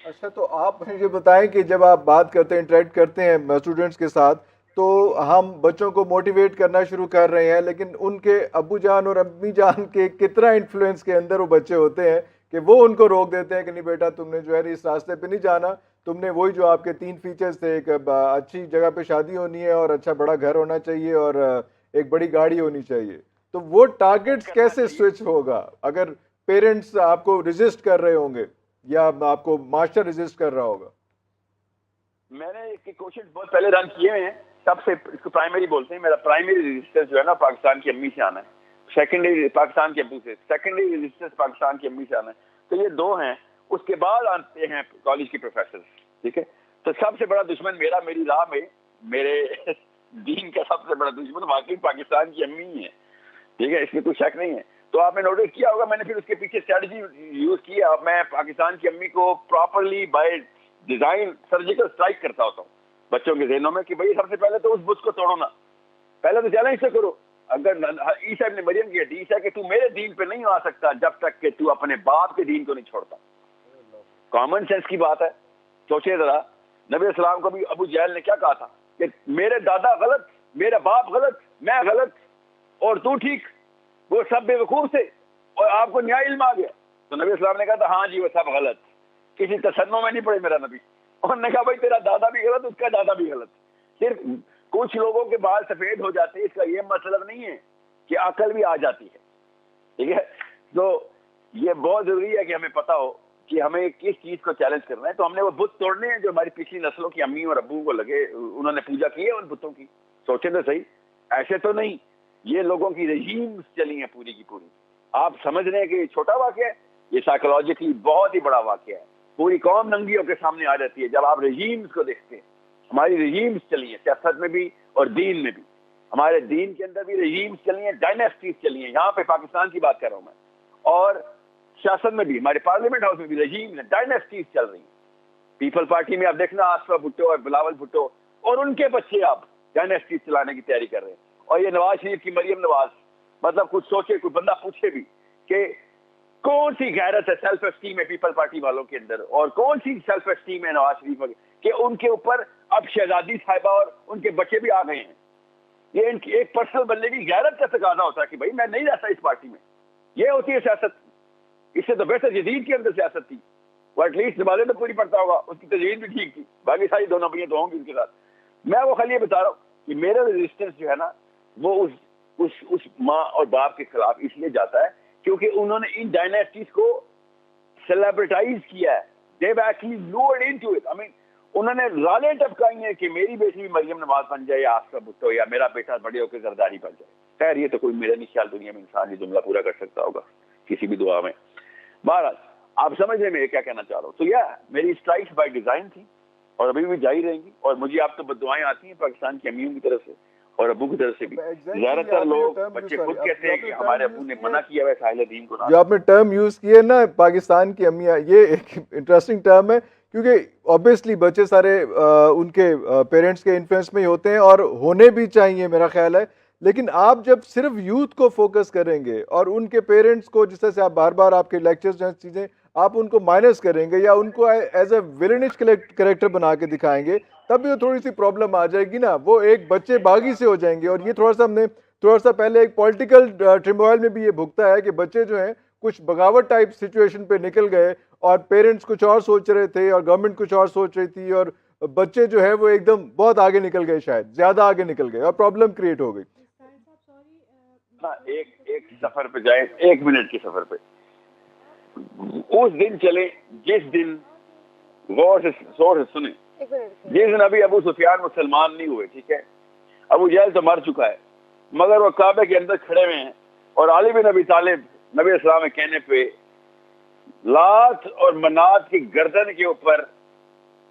اچھا، تو آپ مجھے یہ بتائیں کہ جب آپ بات کرتے ہیں، انٹریکٹ کرتے ہیں اسٹوڈنٹس کے ساتھ، تو ہم بچوں کو موٹیویٹ کرنا شروع کر رہے ہیں، لیکن ان کے ابو جان اور امی جان کے کتنا انفلوئنس کے اندر وہ بچے ہوتے ہیں کہ وہ ان کو روک دیتے ہیں کہ نہیں بیٹا، تم نے جو ہے اس راستے پہ نہیں جانا، تم نے وہی جو آپ کے 3 فیچرز تھے، ایک اچھی جگہ پہ شادی ہونی ہے، اور اچھا بڑا گھر ہونا چاہیے، اور ایک بڑی گاڑی ہونی چاہیے. تو وہ سیٹ ٹارگیٹس کرنا کیسے چاہیے. سوئچ ہوگا اگر پیرنٹس آپ کو ریزسٹ کر رہے ہوں گے، یا آپ کو معاشرہ ریزسٹ کر رہا ہوگا؟ میں نے اس کی کوشش بہت پہلے رن کیے ہیں. سب سے اس کو پرائمری بولتے ہیں. میرا پرائمری ریزسٹنس جو ہے نا پاکستان کی امی سے آنا ہے. سیکنڈری پاکستان کے ابو سے. سیکنڈری ریزسٹنس پاکستان کی امی سے آنا ہے. تو یہ دو ہیں. اس کے بعد آتے ہیں کالج کے پروفیسر. ٹھیک ہے. تو سب سے بڑا دشمن میرا میری راہ میں میرے دین کا سب سے بڑا دشمن واقعی پاکستان کی امی ہی ہے. ٹھیک ہے. اس میں کوئی شک نہیں ہے. تو آپ نے نوٹس کیا ہوگا میں نے پھر اس کے پیچھے اسٹریٹجی یوز کی. اب میں پاکستان کی امی کو properly by design surgical strike کرتا ہوتا ہوں بچوں کے ذہنوں میں کہ بھائی سب سے پہلے تو اس بت کو توڑو نا. پہلے تو چیلنج سے کرو. اگر عیسیٰ ابن مریم کی حدیث ہے کہ تو میرے دین پہ نہیں آ سکتا جب تک کہ تو اپنے باپ کے دین کو نہیں چھوڑتا. کامن سینس کی بات ہے. سوچے ذرا نبی السلام کو بھی ابو جہل نے کیا کہا تھا کہ میرے دادا غلط، میرا باپ غلط، میں غلط اور تو ٹھیک. وہ سب بے وقوف تھے اور آپ کو نیا علم آ گیا. تو نبی السلام نے کہا تھا ہاں جی وہ سب غلط. کسی تصنع میں نہیں پڑے میرا نبی. انہوں نے کہا بھائی تیرا دادا بھی غلط، اس کا دادا بھی غلط. صرف کچھ لوگوں کے بال سفید ہو جاتے ہیں اس کا یہ مطلب نہیں ہے کہ عقل بھی آ جاتی ہے. ٹھیک ہے. تو یہ بہت ضروری ہے کہ ہمیں پتا ہو کہ ہمیں کس چیز کو چیلنج کرنا ہے. تو ہم نے وہ بت توڑنے ہیں جو ہماری پچھلی نسلوں کی امی اور ابو کو لگے انہوں نے پوجا کی ہے ان بتوں کی. سوچیں تو صحیح. ایسے تو نہیں. یہ لوگوں کی رجیمز چلی ہیں پوری کی پوری. آپ سمجھ رہے ہیں کہ یہ چھوٹا واقعہ ہے، یہ سائیکولوجیکلی بہت ہی بڑا واقعہ ہے. پوری قوم ننگیوں کے سامنے آ جاتی ہے جب آپ رجیمز کو دیکھتے ہیں. ہماری رجیمز چلی ہیں سیاست میں بھی اور دین میں بھی. ہمارے دین کے اندر بھی رجیمز چلی ہیں، ڈائناسٹیز چلی ہیں. یہاں پہ پاکستان کی بات کر رہا ہوں میں. اور سیاست میں بھی ہمارے پارلیمنٹ ہاؤس میں بھی رجیمز ہیں، ڈائناسٹیز چل رہی ہیں. پیپل پارٹی میں آپ دیکھنا آصفہ بھٹو اور بلاول بھٹو اور ان کے بچے آپ ڈائناسٹیز چلانے کی تیاری کر رہے ہیں. اور یہ نواز شریف کی مریم نواز، مطلب کچھ سوچے کوئی بندہ پوچھے بھی کہ کون سی غیرت ہے، سیلف اسٹیم ہے پیپل پارٹی والوں کے اندر، اور کون سی سیلف اسٹیم ہے نواز شریف کہ ان کے اوپر اب شہزادی صاحبہ اور ان کے بچے بھی آ گئے ہیں. یہ ان کی ایک پرسنل بندے کی غیرت کا تقاضا ہوتا ہے کہ بھائی میں نہیں رہتا اس پارٹی میں. یہ ہوتی ہے سیاست. اس سے تو بہتر یزید کے اندر سیاست تھی. وہ ایٹ لیسٹ نمازیں تو پوری پڑتا ہوگا، اس کی تجویز بھی ٹھیک تھی. باقی ساری دو نبیاں تو ہوں گی اس کے ساتھ. میں وہ خالی یہ بتا رہا ہوں کہ میرا ریزسٹنس جو ہے نا وہ اس ماں اور باپ کے خلاف اس لیے جاتا ہے کیونکہ انہوں نے ان ڈائناسٹیز کو سیلیبریٹائز کیا ہے. They've actually lured into it. I mean, انہوں نے رالیں ٹپکائی ہیں کہ میری بیٹی بھی مریم نواز بن جائے یا آصفہ بھٹو، یا میرا بیٹا بڑے ہو کے زرداری بن جائے. خیر یہ تو کوئی میرا نہیں خیال دنیا میں انسان یہ جملہ پورا کر سکتا ہوگا کسی بھی دعا میں. بہرحال آپ سمجھ رہے میں کیا کہنا چاہ رہا ہوں. تو میری اسٹرائکس بائی ڈیزائن تھی اور ابھی بھی جاری رہیں گی. اور مجھے آپ تو بددعائیں آتی ہیں پاکستان کی امیوں کی طرف سے اور ابو کی طرف سے بھی. زیادہ تر لوگ بچے خود کہتے ہیں کہ ہمارے ابو نے منع کیا ہے ساحل دین کو نہ. جو آپ نے ٹرم یوز کی ہے نا پاکستان کی امیاں، یہ ایک انٹرسٹنگ ٹرم ہے، کیونکہ آبویسلی بچے سارے ان کے پیرنٹس کے انفلوئنس میں ہی ہوتے ہیں اور ہونے بھی چاہیے میرا خیال ہے. لیکن آپ جب صرف یوتھ کو فوکس کریں گے اور ان کے پیرنٹس کو، جس طرح سے آپ بار بار آپ کے لیکچرز جیسی چیزیں آپ ان کو مائنس کریں گے یا ان کو ایز اے ولنش کریکٹر بنا کے دکھائیں گے، تب بھی تھوڑی سی پرابلم آ جائے گی نا. وہ ایک بچے باغی سے ہو جائیں گے. اور یہ تھوڑا سا ہم نے تھوڑا سا پہلے ایک پولیٹیکل ٹرموائل میں بھی یہ بھگتا ہے کہ بچے جو ہیں کچھ بغاوت ٹائپ سچویشن پہ نکل گئے اور پیرنٹس کچھ اور سوچ رہے تھے اور گورنمنٹ کچھ اور سوچ رہی تھی، اور بچے جو ہے وہ ایک دم بہت آگے نکل گئے، شاید زیادہ آگے نکل گئے اور پرابلم کریٹ ہو گئی. ایک سفر پہ جائیں، 1 منٹ کے سفر پہ اس دن چلے جس دن غور سے سنیں، جس دن ابھی ابو سفیان مسلمان نہیں ہوئے. ٹھیک ہے. ابو جہل تو مر چکا ہے مگر وہ کعبے کے اندر کھڑے ہوئے ہیں اور علی بن ابی طالب نبی السلام کے کہنے پہ لات اور منات کی گردن کے اوپر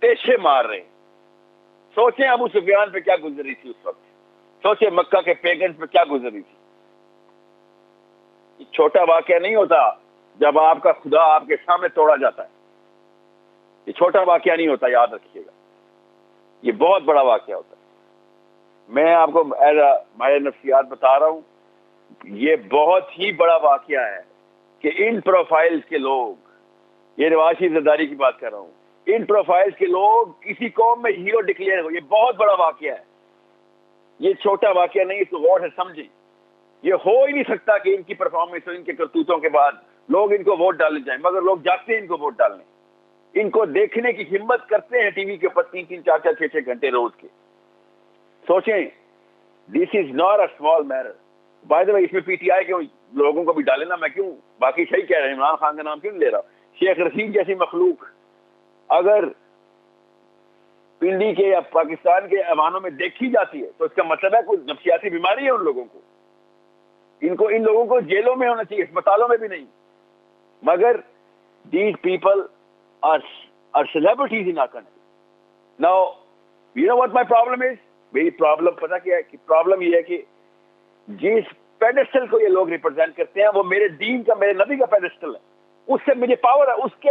تیشے مار رہے ہیں. سوچیں ابو سفیان پہ کیا گزری تھی اس وقت. سوچیں مکہ کے پیگنز پہ کیا گزری تھی. یہ چھوٹا واقعہ نہیں ہوتا جب آپ کا خدا آپ کے سامنے توڑا جاتا ہے. یہ چھوٹا واقعہ نہیں ہوتا، یاد رکھیے گا. یہ بہت بڑا واقعہ ہوتا ہے. میں آپ کو ایز اے ماہر نفسیات بتا رہا ہوں، یہ بہت ہی بڑا واقعہ ہے کہ ان پروفائلز کے لوگ، یہ نواز شریف زرداری کی بات کر رہا ہوں، ان پروفائلز کے لوگ کسی قوم میں ہیرو ڈکلیئر ہو. یہ بہت بڑا واقعہ ہے, یہ چھوٹا واقعہ نہیں, اس کو غور سے سمجھیں. یہ ہو ہی نہیں سکتا کہ ان کی پرفارمنس اور ان کے کرتوتوں کے بعد لوگ ان کو ووٹ ڈالنے جائیں, مگر لوگ جاتے ہیں ان کو ووٹ ڈالنے. ان کو دیکھنے کی ہمت کرتے ہیں ٹی وی کے اوپر 3-3, 4-4, 6-6 گھنٹے روز کے. سوچیں, this is not a small matter. By the way, اس میں پی ٹی آئی کے لوگوں کو بھی ڈالے نا, میں کیوں باقی صحیح کہہ رہے ہیں, عمران خان کا نام کیوں نہیں لے رہا. شیخ رشید جیسی مخلوق اگر پنڈی کے یا پاکستان کے ایوانوں میں دیکھی جاتی ہے تو اس کا مطلب ہے کوئی نفسیاتی بیماری ہے ان لوگوں کو. ان لوگوں کو جیلوں میں ہونا چاہیے, اسپتالوں میں بھی نہیں. مگر these people are celebrities in our country. Now, you know what my problem is? میری پرابلم پتہ کیا ہے کہ پرابلم یہ ہے کہ جس پیڈسٹل کو یہ لوگ ریپرزینٹ کرتے ہیں وہ میرے دین کا, میرے نبی کا پیڈسٹل ہے. اس سے مجھے پاور ہے, اس کے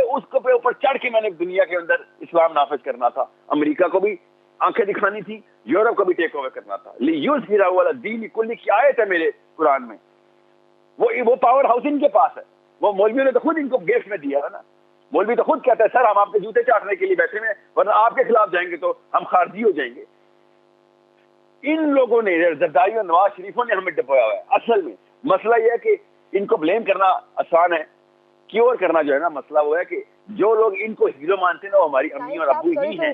اوپر چڑھ کے میں نے دنیا کے اندر اسلام نافذ کرنا تھا. امریکہ کو بھی آنکھیں دکھانی تھی, یورپ کو بھی ٹیک اوور کرنا تھا. لیوزھرا والا دین کلی کی آیت ہے میرے قرآن میں. وہ پاور ہاؤس ان کے پاس ہے. وہ مولویوں نے تو خود ان کو گفٹ میں دیا ہے نا. مولوی تو خود کہتا ہے سر ہم آپ کے جوتے چاٹنے کے لیے بیٹھے ہوئے ہیں, ورنہ آپ کے خلاف جائیں گے تو ہم خارجی ہو جائیں گے. ان لوگوں نے, زرداری اور نواز شریفوں نے ہمیں ڈبویا ہوا ہے. اصل میں مسئلہ یہ ہے کہ ان کو بلیم کرنا آسان ہے, کیور کرنا جو ہے نا مسئلہ وہ ہے کہ جو لوگ ان کو ہیرو مانتے ہیں نا وہ ہماری امی اور ابو ہی ہیں.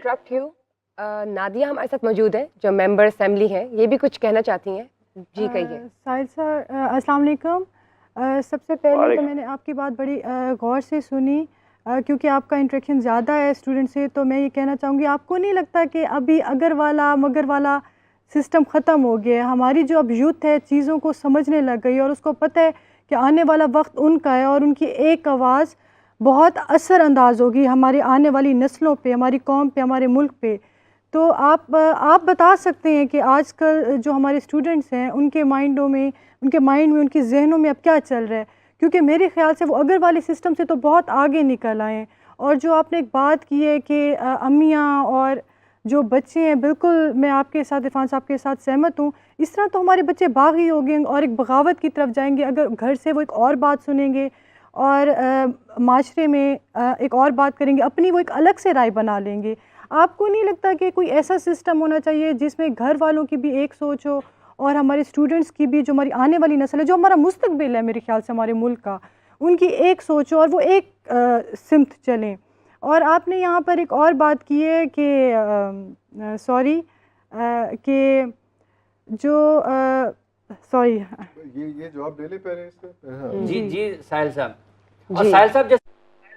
نادیہ ہمارے ساتھ موجود ہے جو ممبر اسمبلی ہیں, یہ بھی کچھ کہنا چاہتی ہیں. جی کہیے. ساحل سر السلام علیکم. سب سے پہلے تو میں نے آپ کی بات بڑی غور سے سنی, کیونکہ آپ کا انٹریکشن زیادہ ہے اسٹوڈنٹ سے, تو میں یہ کہنا چاہوں گی آپ کو نہیں لگتا کہ ابھی اگر والا مگر والا سسٹم ختم ہو گیا ہے؟ ہماری جو اب یوتھ ہے چیزوں کو سمجھنے لگ گئی اور اس کو پتہ ہے کہ آنے والا وقت ان کا ہے اور ان کی ایک آواز بہت اثر انداز ہوگی ہماری آنے والی نسلوں پہ, ہماری قوم پہ, ہمارے ملک پہ. تو آپ بتا سکتے ہیں کہ آج کل جو ہمارے اسٹوڈنٹس ہیں ان کے مائنڈ میں, ان کے ذہنوں میں اب کیا چل رہا ہے؟ کیونکہ میرے خیال سے وہ اگر والے سسٹم سے تو بہت آگے نکل آئے ہیں. اور جو آپ نے ایک بات کی ہے کہ امیاں اور جو بچے ہیں, بالکل میں آپ کے ساتھ, عرفان صاحب کے ساتھ سہمت ہوں. اس طرح تو ہمارے بچے باغی ہو گئے اور ایک بغاوت کی طرف جائیں گے اگر گھر سے وہ ایک اور بات سنیں گے اور معاشرے میں ایک اور بات کریں گے, اپنی وہ ایک الگ سے رائے بنا لیں گے. آپ کو نہیں لگتا کہ کوئی ایسا سسٹم ہونا چاہیے جس میں گھر والوں کی بھی ایک سوچ ہو اور ہمارے اسٹوڈنٹس کی بھی, جو ہماری آنے والی نسل ہے, جو ہمارا مستقبل ہے میرے خیال سے ہمارے ملک کا, ان کی ایک سوچ ہو اور وہ ایک سمت چلیں؟ اور آپ نے یہاں پر ایک اور بات کی ہے کہ کہ جو یہ جواب لے لے پہلے اس کا. جی ساحل صاحب. اور ساحل صاحب جیسے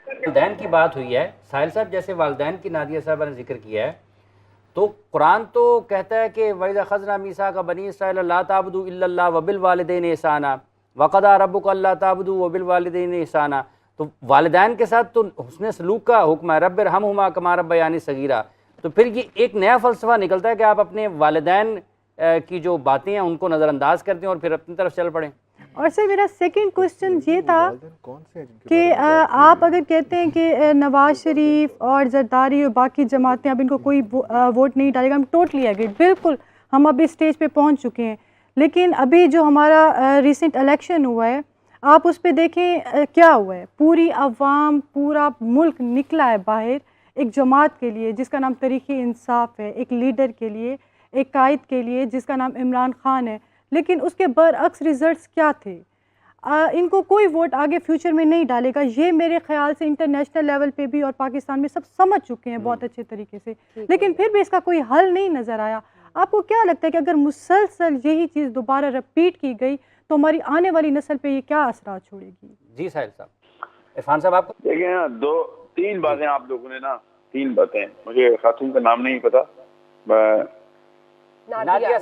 والدین کی بات ہوئی ہے, ساحل صاحب جیسے والدین کی نادیہ صاحبہ نے ذکر کیا ہے, تو قرآن تو کہتا ہے کہ وَإِذَا أَخَذْنَا مِيثَاقَ بَنِي إِسْرَائِيلَ لَا تَعْبُدُوا إِلَّا اللَّهَ وَبِالْوَالِدَيْنِ إِحْسَانًا وَقَضَىٰ رَبُّكَ أَلَّا تَعْبُدُوا وَبِالْوَالِدَيْنِ إِحْسَانًا. تو والدین کے ساتھ تو حسن سلوک کا حکم ہے, رب ارحمہما کما ربیانی صغیرا. تو پھر یہ ایک نیا فلسفہ نکلتا ہے کہ آپ اپنے والدین کی جو باتیں ہیں ان کو نظر انداز کرتے ہیں اور پھر اپنی طرف چل پڑیں. اور سر میرا سیکنڈ کوسچن یہ تھا کہ آپ اگر کہتے ہیں کہ نواز شریف اور زرداری اور باقی جماعتیں اب ان کو کوئی ووٹ نہیں ڈالے گا, ہم ٹوٹلی ایگری, بالکل ہم ابھی اسٹیج پہ پہنچ چکے ہیں. لیکن ابھی جو ہمارا ریسنٹ الیکشن ہوا ہے, آپ اس پہ دیکھیں کیا ہوا ہے. پوری عوام, پورا ملک نکلا ہے باہر ایک جماعت کے لیے جس کا نام تحریک انصاف ہے, ایک لیڈر کے لیے, ایک قائد کے لیے جس کا نام عمران خان ہے. لیکن اس کے برعکس ریزلٹس کیا تھے؟ ان کو کوئی ووٹ آگے فیوچر میں نہیں ڈالے گا. یہ میرے خیال سے انٹرنیشنل لیول پہ بھی اور پاکستان میں سب سمجھ چکے ہیں بہت اچھے طریقے سے, لیکن پھر بھی اس کا کوئی حل نہیں نظر آیا. آپ کو کیا لگتا ہے کہ اگر مسلسل یہی چیز دوبارہ رپیٹ کی گئی تو ہماری آنے والی نسل پہ یہ کیا اثرات چھوڑے گی؟ جی ساحل صاحب. عرفان صاحب آپ کو دیکھیں نا, 2-3 باتیں آپ لوگوں نے نا, 3 باتیں, مجھے خاتون کا نام نہیں پتا, نازیہ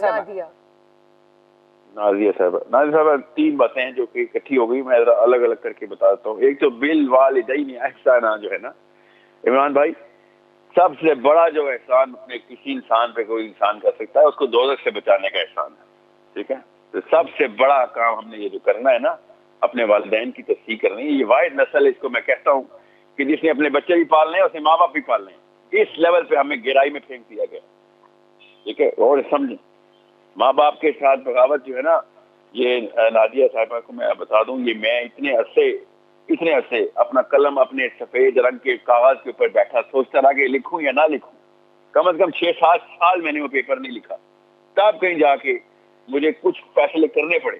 صاحبہ 3 باتیں ہیں جو کہ اکٹھی ہو گئی, میں الگ الگ کر کے بتاتا ہوں. ایک تو بالوالدین احسانہ جو ہے نا عمران بھائی, سب سے بڑا جو احسان اپنے کسی انسان پہ کوئی انسان کر سکتا ہے اس کو دوزخ سے بچانے کا احسان ہے. ٹھیک ہے, تو سب سے بڑا کام ہم نے یہ جو کرنا ہے نا, اپنے والدین کی تصحیح کرنی ہے. یہ واحد نسل ہے, اس کو میں کہتا ہوں کہ جس نے اپنے بچے بھی پالنے ہیں اسے ماں باپ بھی پالنے ہیں. اس لیول پہ ہمیں گہرائی میں پھینک دیا گیا. ٹھیک ہے, اور سمجھیں ماں باپ کے ساتھ بغاوت جو ہے نا, یہ نادیہ صاحبہ کو میں بتا دوں, یہ میں اتنے عرصے اتنے عرصے اپنا قلم اپنے سفید رنگ کے کاغذ کے اوپر بیٹھا سوچتا رہا کہ لکھوں یا نہ لکھوں. کم از کم 6-7 سال میں نے وہ پیپر نہیں لکھا. تب کہیں جا کے مجھے کچھ فیصلے کرنے پڑے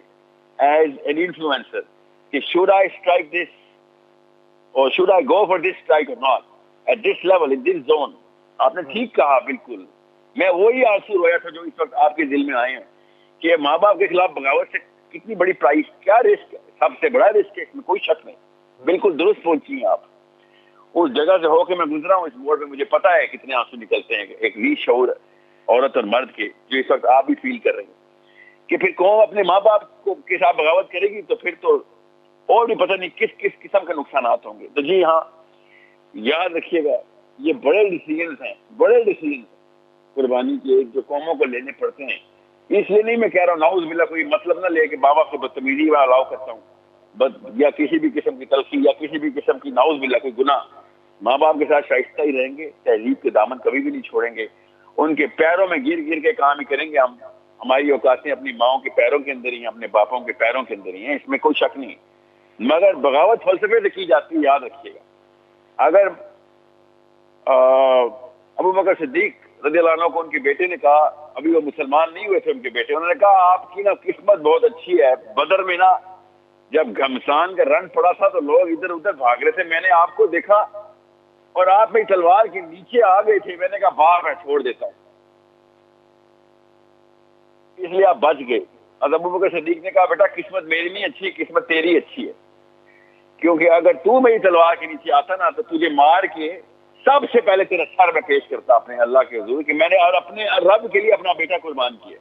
ایز این انفلوئنسر کہ شوڈ آئی اسٹرائک دس اور should I go for this strike اور not at this level in this zone. آپ نے ٹھیک کہا بالکل. میں وہی آنسو رویا تھا جو اس وقت آپ کے دل میں آئے ہیں کہ ماں باپ کے خلاف بغاوت سے کتنی بڑی پرائز, کیا رسک ہے, سب سے بڑا رسک ہے, اس میں کوئی شک نہیں. بالکل درست پہنچی ہیں آپ. اس جگہ سے ہو کے میں گزرا ہوں اس موڑ پہ, مجھے پتا ہے کتنے آنسو نکلتے ہیں ایک ری شعور عورت اور مرد کے, جو اس وقت آپ بھی فیل کر رہے ہیں کہ پھر قوم اپنے ماں باپ کو کے ساتھ بغاوت کرے گی تو پھر تو اور بھی پتہ نہیں کس کس قسم کے نقصانات ہوں گے. تو جی ہاں, یاد رکھیے گا یہ بڑے ڈیسیجنز ہیں, بڑے ڈیسیجنز قربانی کے جو قوموں کو لینے پڑتے ہیں. اس لیے نہیں میں کہہ رہا ہوں نعوذ باللہ کوئی مطلب نہ لے کہ ماں باپ سے بدتمیزی میں الاؤ کرتا ہوں یا کسی بھی قسم کی تلخی یا کسی بھی قسم کی نعوذ باللہ کوئی گناہ. ماں باپ کے ساتھ شائستہ ہی رہیں گے, تہذیب کے دامن کبھی بھی نہیں چھوڑیں گے, ان کے پیروں میں گر گر کے کام ہی کریں گے. ہم ہماری اوقاتیں اپنی ماؤں کے پیروں کے اندر ہی ہیں, اپنے باپوں کے پیروں کے اندر ہی ہیں, اس میں کوئی شک نہیں. مگر بغاوت فلسفے سے کی جاتی ہے, یاد رکھیے گا. اگر ابو بکر صدیق رضی اللہ عنہ کو ان کے بیٹے نے کہا, ابھی وہ مسلمان نہیں ہوئے تھے ان کے بیٹے, انہوں نے کہا آپ کی نا قسمت بہت اچھی ہے, بدر میں نا جب گھمسان کا رن پڑا تھا تو لوگ ادھر ادھر بھاگ رہے تھے, میں نے آپ کو دیکھا اور آپ میری تلوار کے نیچے آ گئے تھے, میں نے کہا باہر میں چھوڑ دیتا ہوں, اس لیے آپ بچ گئے. اور ابو بکر صدیق نے کہا بیٹا قسمت میری نہیں اچھی, قسمت تیری اچھی ہے, کیونکہ اگر تو میری تلوار کے نیچے آتا نا تو تجھے مار کے سب سے پہلے تیرا سر میں پیش کرتا اپنے اللہ کے حضور کہ میں نے اور اپنے رب کے لیے اپنا بیٹا قربان کیا.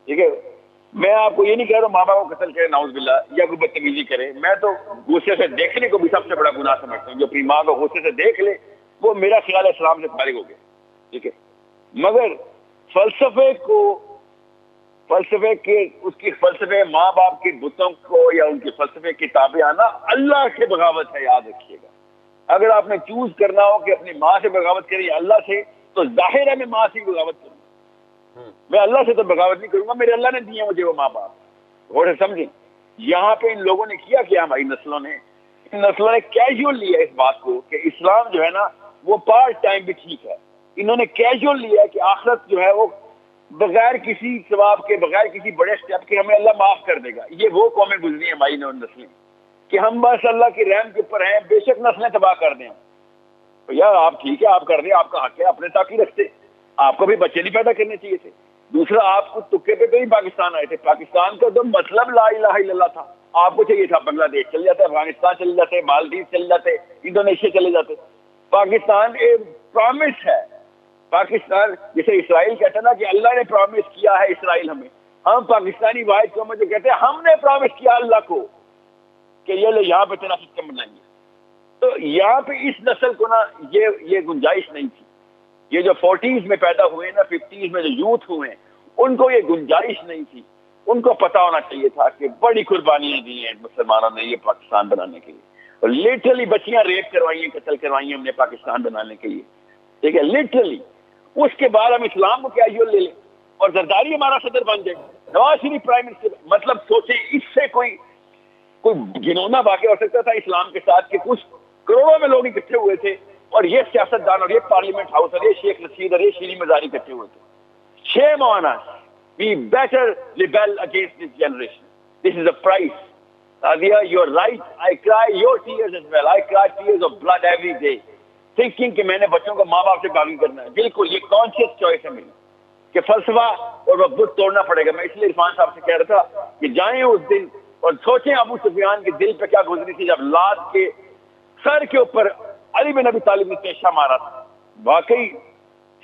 ٹھیک ہے, میں آپ کو یہ نہیں کہہ رہا ہوں ماں باپ کو قتل کرے نعوذ باللہ یا کوئی بدتمیزی کرے, میں تو غصے سے دیکھنے کو بھی سب سے بڑا گناہ سمجھتا ہوں. جو اپنی ماں کو غصے سے دیکھ لے وہ میرا خیال ہے اسلام سے فارغ ہو گیا. ٹھیک ہے, مگر فلسفے ماں باپ کے بتوں کو یا ان کے فلسفے کتابیں آنا اللہ سے بغاوت ہے, یاد رکھیے گا. اگر آپ نے چوز کرنا ہو کہ اپنی ماں سے بغاوت کریں یا اللہ سے, تو ظاہر ہے میں ماں سے بغاوت کروں گا, میں اللہ سے تو بغاوت نہیں کروں گا, میرے اللہ نے دیے مجھے وہ ماں باپ. غور سے سمجھیں یہاں پہ ان لوگوں نے کیا ہماری نسلوں نے کیجول لیا اس بات کو کہ اسلام جو ہے نا وہ پارٹ ٹائم بھی ٹھیک ہے. انہوں نے کیجول لیا کہ آخرت جو ہے وہ بغیر کسی ثواب کے, بغیر کسی بڑے اسٹیپ کے ہمیں اللہ معاف کر دے گا. یہ وہ قومیں گزری ہیں ہماری نسلیں کہ ہم بس اللہ کے رحم کے اوپر ہیں, بے شک نسلیں تباہ کر دیں. یار آپ ٹھیک ہے, آپ کر دیں, آپ کا حق ہے, اپنے تاکہ رکھتے, آپ کو بھی بچے نہیں پیدا کرنے چاہیے تھے. دوسرا آپ کو تکے پہ کہیں پاکستان آئے تھے, پاکستان کا تو مطلب لا الہ الا اللہ تھا. آپ کو چاہیے تھا بنگلہ دیش چلے جاتے, افغانستان چلے جاتے, مالدیو چلے جاتے, انڈونیشیا چلے جاتے. پاکستان ایک پرومس ہے. پاکستان جیسے اسرائیل کہتا ہے نا کہ اللہ نے پرومس کیا ہے اسرائیل ہمیں, ہم پاکستانی واحد قوم جو کہتے ہیں ہم نے پرومس کیا اللہ کو کہ یہ لے یہاں پہ تیرا سسٹم بنائیں گے. تو یہاں پہ اس نسل کو نا یہ گنجائش نہیں تھی. یہ جو 40s میں پیدا ہوئے نا, 50s میں جو یوتھ ہوئے, ان کو یہ گنجائش نہیں تھی. ان کو پتا ہونا چاہیے تھا کہ بڑی قربانیاں دی ہیں مسلمانوں نے یہ پاکستان بنانے کے لیے, اور لٹرلی بچیاں ریپ کروائی ہیں, قتل کروائی ہیں ہم نے پاکستان بنانے کے لیے. ٹھیک ہے, لٹرلی. اس کے بعد ہم اسلام کو کیجول لے لیں اور زرداری ہمارا صدر بن جائے, نواز شریف پرائم منسٹر. مطلب سوچیں اس سے کوئی گنونا واقع ہو سکتا تھا اسلام کے ساتھ کہ کچھ کروڑوں میں لوگ اکٹھے ہوئے تھے اور یہ سیاست دان اور یہ پارلیمنٹ ہاؤس اور یہ شیخ رشید اور یہ شیریں مزاری اکٹھے ہوئے تھے. Shame on us. We better rebel against this generation. This is a price. Nadia, you're right. I cry your tears as well. I cry tears of blood every day. Thinking کہ میں نے بچوں کو ماں باپ سے باغی کرنا ہے. بالکل یہ کانشیس چوائس ہے میری کہ فلسفہ اور وہ بت توڑنا پڑے گا. میں اس لیے عرفان صاحب سے کہہ رہا تھا کہ جائیں اس دن اور سوچیں ابو سفیان کے دل پہ کیا گزری تھی جب لات کے سر کے اوپر علی بن ابی طالب نے پیشہ مارا تھا. واقعی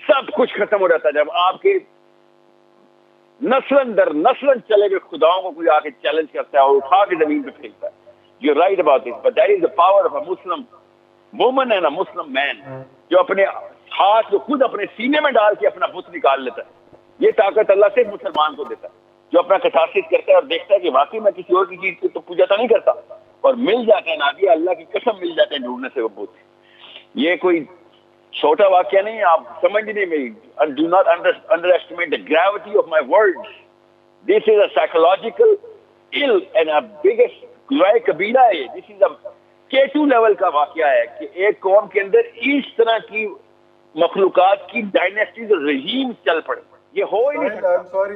سب کچھ ختم ہو جاتا ہے جب آپ کے نسلن در نسلن چلے ہوئے خداؤں کو کوئی آ کے چیلنج کرتا ہے اور اٹھا کے زمین پہ پھینکتا ہے. You right about this, but that is the power of a Muslim woman and a Muslim man, جو اپنے ہاتھ کو خود اپنے سینے میں ڈال کے اپنا بت نکال لیتا ہے. یہ طاقت اللہ صرف مسلمان کو دیتا ہے, جو اپنا کتاسیت کرتا ہے اور دیکھتا ہے کہ واقعی میں کسی اور کی چیز کی تو پوجا تو نہیں کرتا, اور مل جاتا ہے نادیہ, اللہ کی قسم مل جاتے ہیں ڈھونڈنے سے وہ بت. یہ کوئی چھوٹا واقعہ نہیں, آپ سمجھ نہیں میری. Do not underestimate the gravity of my words. This is a psychological ill and a biggest لڑائی قبیلہ ہے، دس از K2 لیول کا واقعہ ہے کہ ایک قوم کے اندر اس طرح کی مخلوقات کی ڈائنیسٹیز اور رژیم چل پڑے، یہ ہو ہی نہیں ساحل، سکتا۔ I'm sorry,